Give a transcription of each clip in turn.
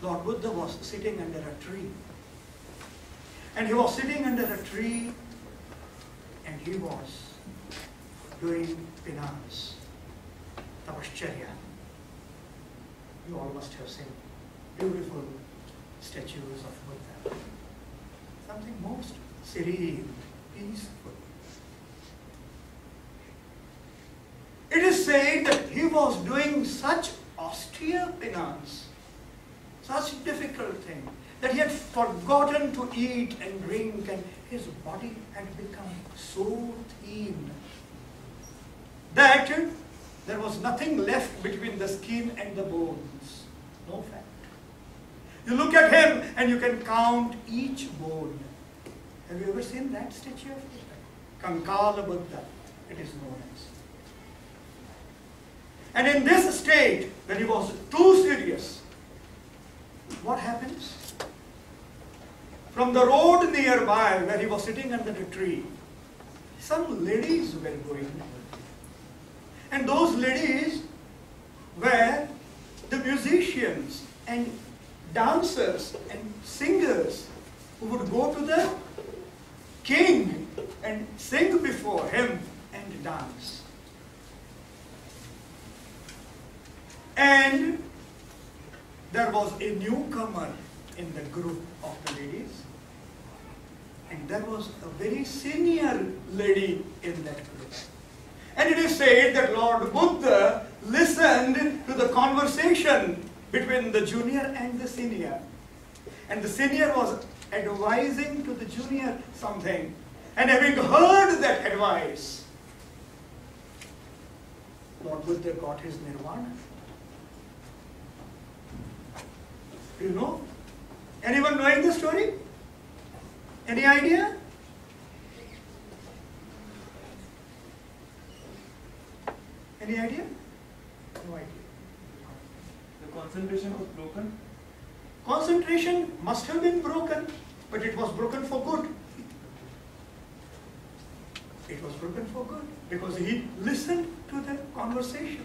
Lord Buddha was sitting under a tree. And he was sitting under a tree and he was doing penance, tapashcharya. You all must have seen beautiful statues of Buddha. Something most serene, peaceful. It is said that he was doing such austere penance, such difficult thing, that he had forgotten to eat and drink, and his body had become so thin that there was nothing left between the skin and the bones, no fat. You look at him and you can count each bone. Have you ever seen that statue of Buddha? Kankala Buddha, it is known as. And in this state, when he was too serious, what happens? From the road nearby, where he was sitting under the tree, some ladies were going. And those ladies were the musicians and dancers and singers who would go to the king and sing before him and dance. And there was a newcomer in the group of the ladies, and there was a very senior lady in that group. And it is said that Lord Buddha listened to the conversation between the junior and the senior. And the senior was advising to the junior something. And having heard that advice, Lord Buddha got his nirvana. Do you know? Anyone knowing the story? Any idea? Any idea? No idea. The concentration was broken? Concentration must have been broken, but it was broken for good. It was broken for good because he listened to the conversation.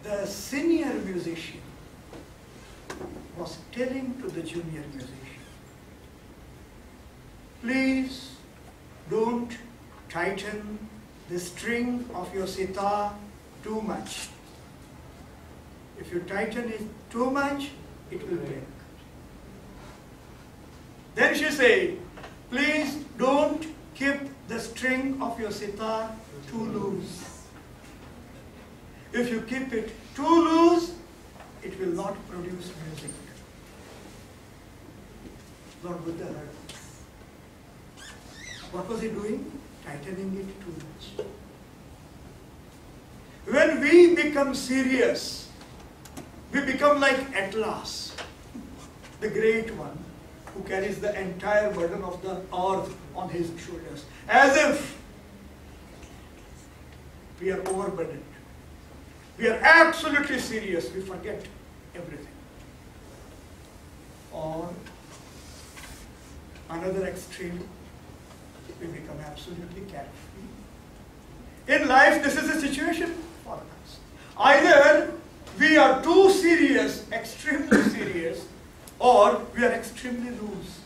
The senior musician was telling to the junior musician, please don't tighten the string of your sitar too much. If you tighten it too much, it will break. Then she said, please don't keep the string of your sitar too loose. If you keep it too loose, it will not produce music. Lord Buddha heard this. What was he doing? Tightening it too much. When we become serious, we become like Atlas, the great one, who carries the entire burden of the earth on his shoulders, as if we are overburdened. We are absolutely serious, we forget everything. Or another extreme, we become absolutely carefree. In life, this is the situation for us. Either we are too serious, extremely serious, or we are extremely loose.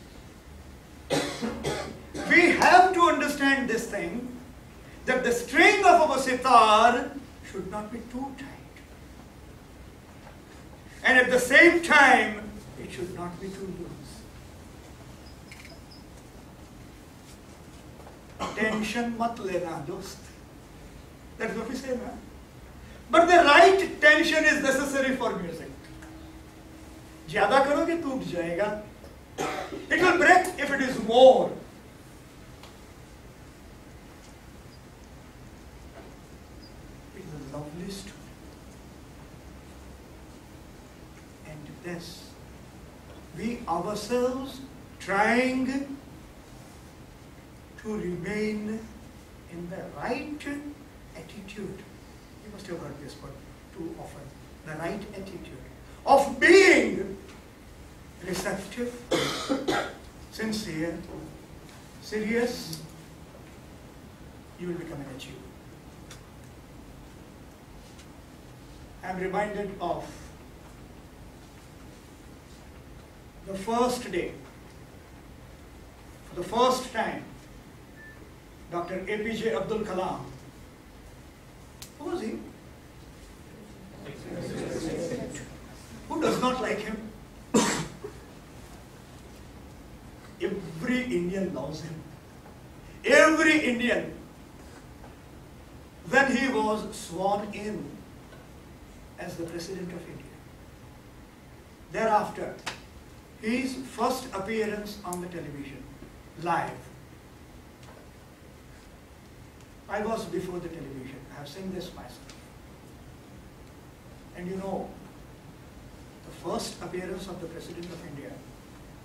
We have to understand this thing, that the string of our sitar should not be too tight. And at the same time, it should not be too loose. Tension mat lena dost. That's what we say, na? But the right tension is necessary for music. Zyada karoge toot jayega. It will break if it is more. It is a lovely story. And this, we ourselves trying to remain in the right attitude. You must have heard this word too often. The right attitude of being receptive, sincere, serious, you will become an achiever. I am reminded of the first day, for the first time, Dr. APJ Abdul Kalam. Who was he? Who does not like him? Every Indian loves him. Every Indian. When he was sworn in as the President of India. Thereafter, his first appearance on the television, live. I was before the television. I have seen this myself. And you know, the first appearance of the President of India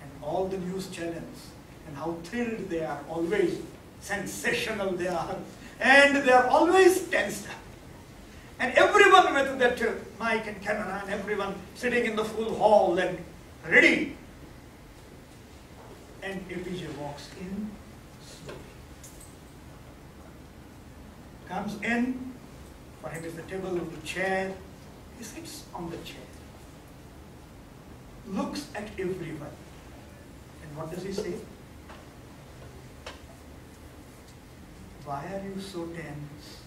and all the news channels and how thrilled they are, always sensational they are, and they are always tensed up. And everyone with that mic and camera and everyone sitting in the full hall and ready. And APJ walks in slowly. Comes in, for him is the table, the chair. He sits on the chair. Looks at everyone. And what does he say? Why are you so tense?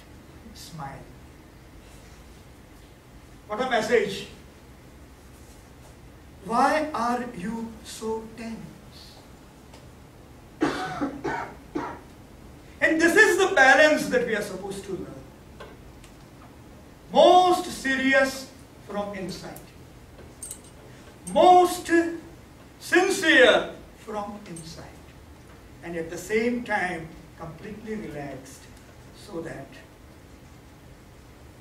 Smile. What a message. Why are you so tense? And this is the balance that we are supposed to learn. Most serious from inside. Most sincere from inside. And at the same time, completely relaxed so that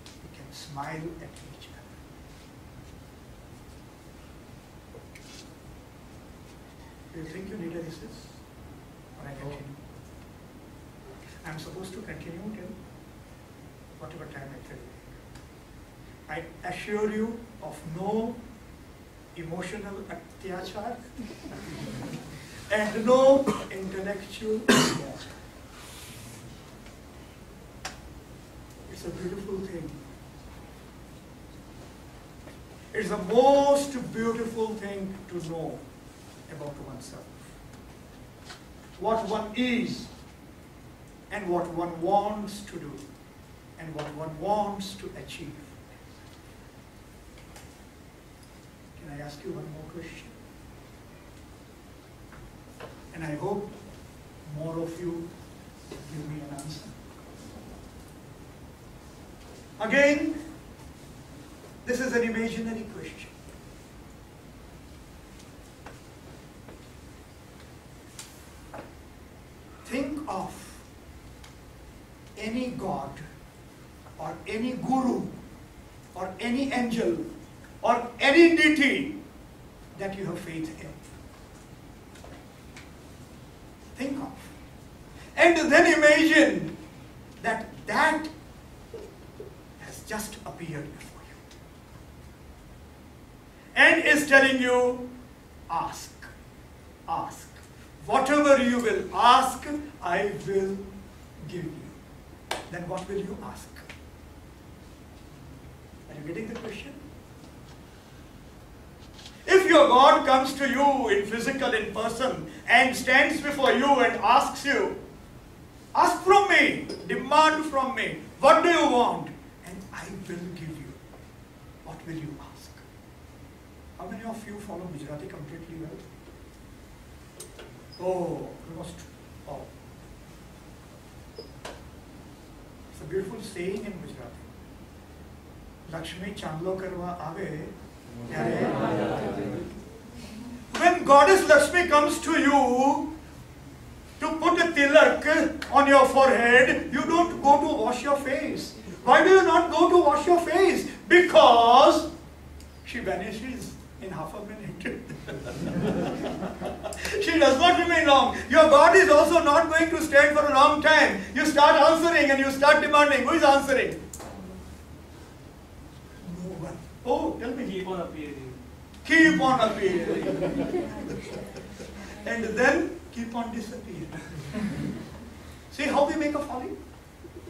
we can smile at each other. Do you think you need a recess? Or I continue? I am supposed to continue till whatever time I feel. I assure you of no emotional atyachar and no intellectual atyachar. It's a beautiful thing. It's the most beautiful thing to know about oneself. What one is and what one wants to do and what one wants to achieve. Can I ask you one more question? And I hope more of you give me an answer. Again, this is an imaginary question. Think of any god or any guru or any angel or any deity that you have faith in. Think of. And then imagine that that has just appeared before you. And is telling you, ask, ask. Whatever you will ask, I will give you. Then what will you ask? Are you getting the question? If your God comes to you in physical, in person, and stands before you and asks you, ask from me, demand from me, what do you want? And I will give you. What will you ask? How many of you follow Gujarati completely well? Oh, almost all. It's a beautiful saying in Gujarati. Lakshmi Chandlo Karwa Ave. When Goddess Lakshmi comes to you to put a tilak on your forehead, you don't go to wash your face. Why do you not go to wash your face? Because she vanishes in half a minute. She does not remain long. Your God is also not going to stand for a long time. You start answering and you start demanding. Who is answering? No one. Oh, tell me. Keep on appearing. Keep on appearing. And then keep on disappearing. See how we make a folly?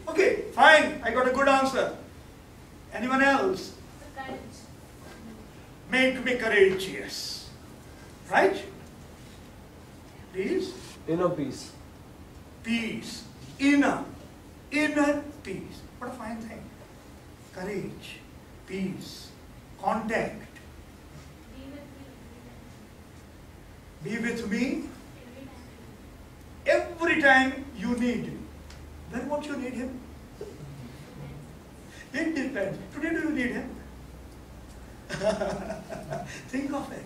Okay, fine. I got a good answer. Anyone else? Courage. Make me courageous. Right? Please? Inner peace. Peace. Inner peace. What a fine thing. Courage, peace, contact. Be with me. Be with me Every time. every time you need him. Then what you need him? It depends. Today do you need him? Think of it.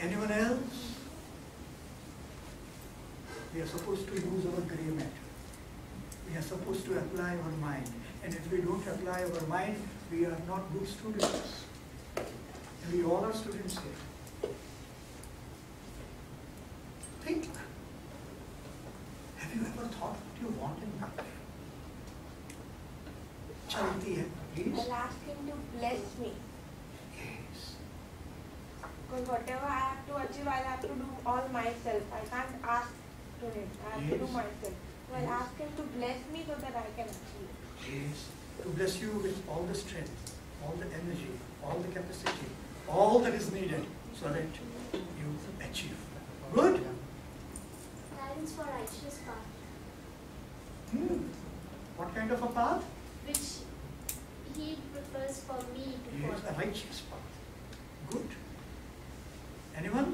Anyone else? We are supposed to use our grey matter. We are supposed to apply our mind. And if we don't apply our mind, we are not good students. And we all are students here. Think. Have you ever thought what you want in life? Charity, please. I'll ask him to bless me. Yes. Because whatever I have to achieve, I'll have to do all myself. I can't ask to him. I have to do Yes. myself. So I'll ask him to bless me so that I can achieve. Yes. To bless you with all the strength, all the energy, all the capacity, all that is needed so that you achieve. Good? Guidance for righteous path, What kind of a path? which he prefers for me to Yes, a follow. righteous path. Good. Anyone?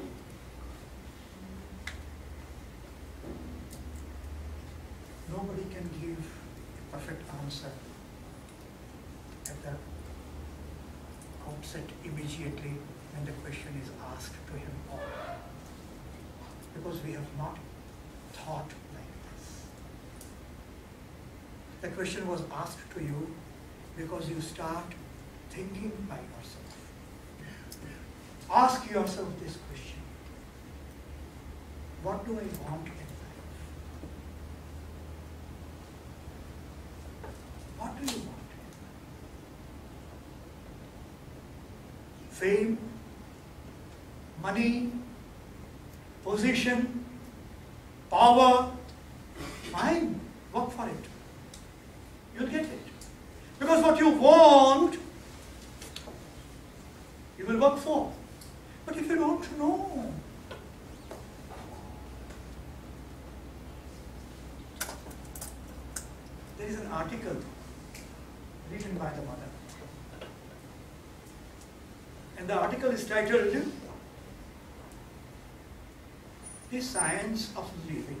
Nobody can give a perfect answer at the outset immediately when the question is asked to him or her. Because we have not thought like this. The question was asked to you because you start thinking by yourself. Ask yourself this question. What do I want in life? What do you want? Fame, money, position, power, fine, work for it. You'll get it. Because what you want, you will work for. But if you don't know, there is an article written by the mother. And the article is titled, The Science of Living.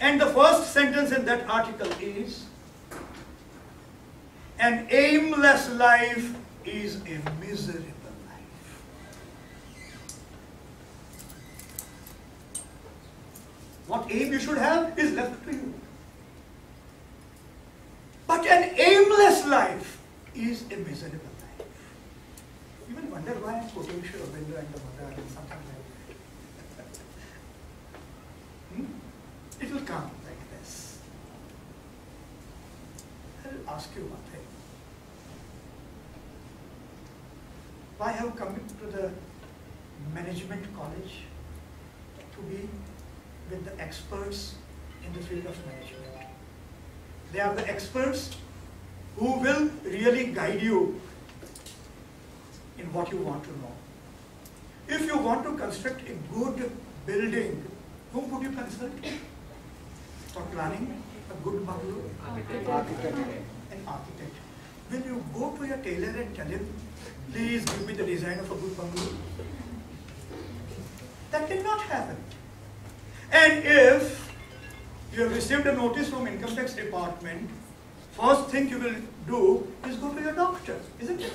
And the first sentence in that article is, an aimless life is a miserable life. What aim you should have is left to you. But an aimless life is a miserable life. You will wonder why I'm quoting Sri Aurobindo and the mother and something like that. It will come like this. I'll ask you one thing. Why have come to the management college? To be with the experts in the field of management. They are the experts who will really guide you in what you want to know. If you want to construct a good building, whom would you consult? For planning a good bungalow? An architect. Will you go to your tailor and tell him, please give me the design of a good bungalow? That cannot happen. And if you have received a notice from Income Tax Department, first thing you will do is go to your doctor, isn't it?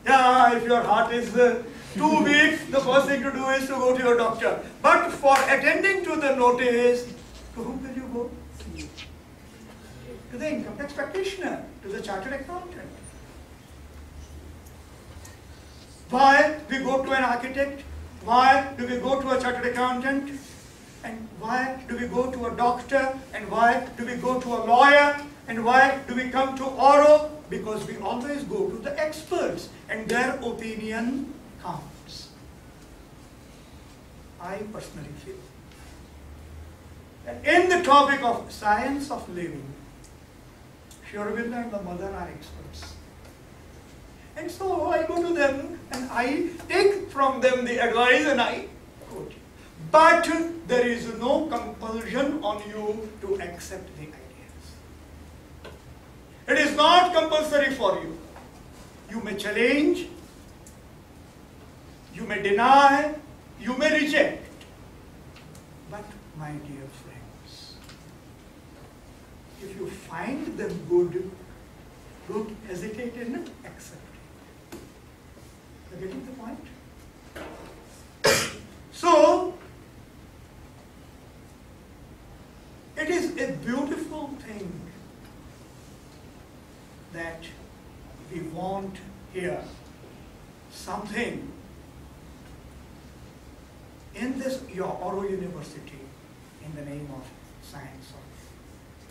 Yeah, if your heart is too weak, the first thing to do is to go to your doctor. But for attending to the notice, to whom will you go? To the income tax practitioner, to the chartered accountant. Why we go to an architect? Why do we go to a chartered accountant? And why do we go to a doctor? And why do we go to a lawyer? And why do we come to Auro? Because we always go to the experts and their opinion counts. I personally feel And in the topic of science of living, Sri Aurobindo and the mother are experts. And so I go to them and I take from them the advice and I quote. But there is no compulsion on you to accept the ideas. It is not compulsory for you. You may challenge, you may deny, you may reject. But my dear friends, if you find them good, don't hesitate in accepting. You're getting the point? So, it is a beautiful thing that we want here something in this your Auro University in the name of science of.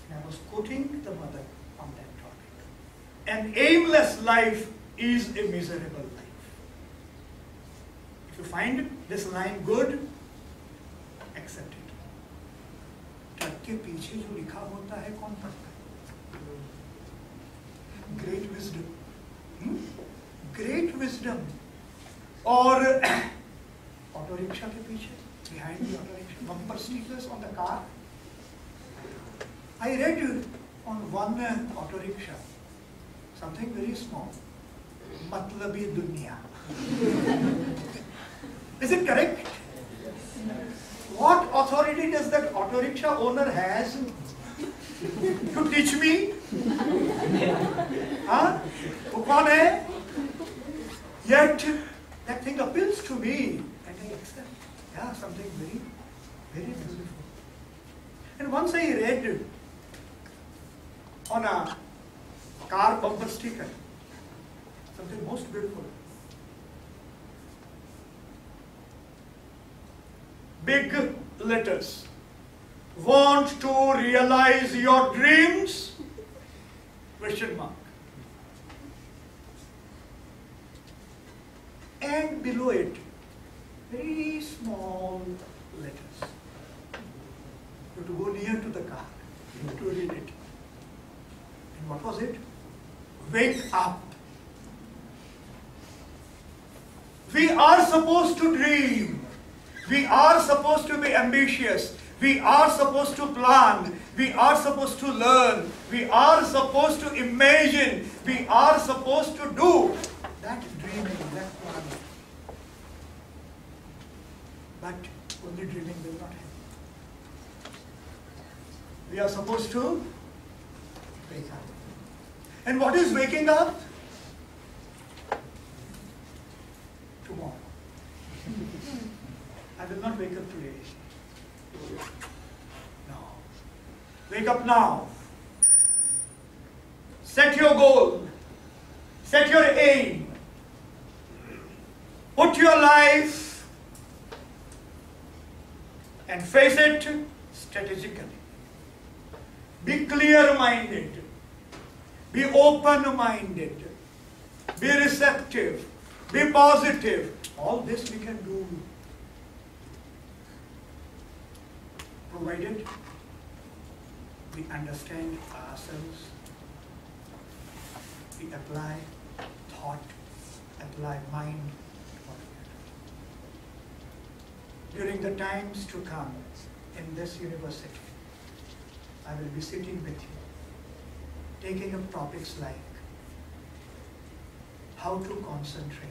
And I was quoting the mother on that topic. An aimless life is a miserable life. If you find this line good, accept it. Truck के पीछे जो लिखा होता है कौन पढ़ता है? Great wisdom. Great wisdom. और auto rickshaw के पीछे, behind the auto rickshaw, bumper stickers on the car. I read on one auto rickshaw something very small. Matlabi dunya. Is it correct? What authority does that auto rickshaw owner has to teach me? Huh? वो कौन है? Yet that thing appeals to me and I accept. Yeah, something very, very beautiful. And once I read on a car bumper sticker something most beautiful. Big letters. Want to realize your dreams? Question mark. And below it, very small letters. You have to go near to the car to read it. And what was it? Wake up. We are supposed to dream. We are supposed to be ambitious. We are supposed to plan. We are supposed to learn. We are supposed to imagine. We are supposed to do. That dreaming, that planning. But only dreaming will not help. We are supposed to wake up. And what is waking up? Tomorrow. I will not wake up today. No. Wake up now. Set your goal. Set your aim. Put your life and face it strategically. Be clear-minded. Be open-minded. Be receptive. Be positive. All this we can do, provided we understand ourselves, we apply thought, apply mind. During the times to come in this university, I will be sitting with you, taking up topics like how to concentrate,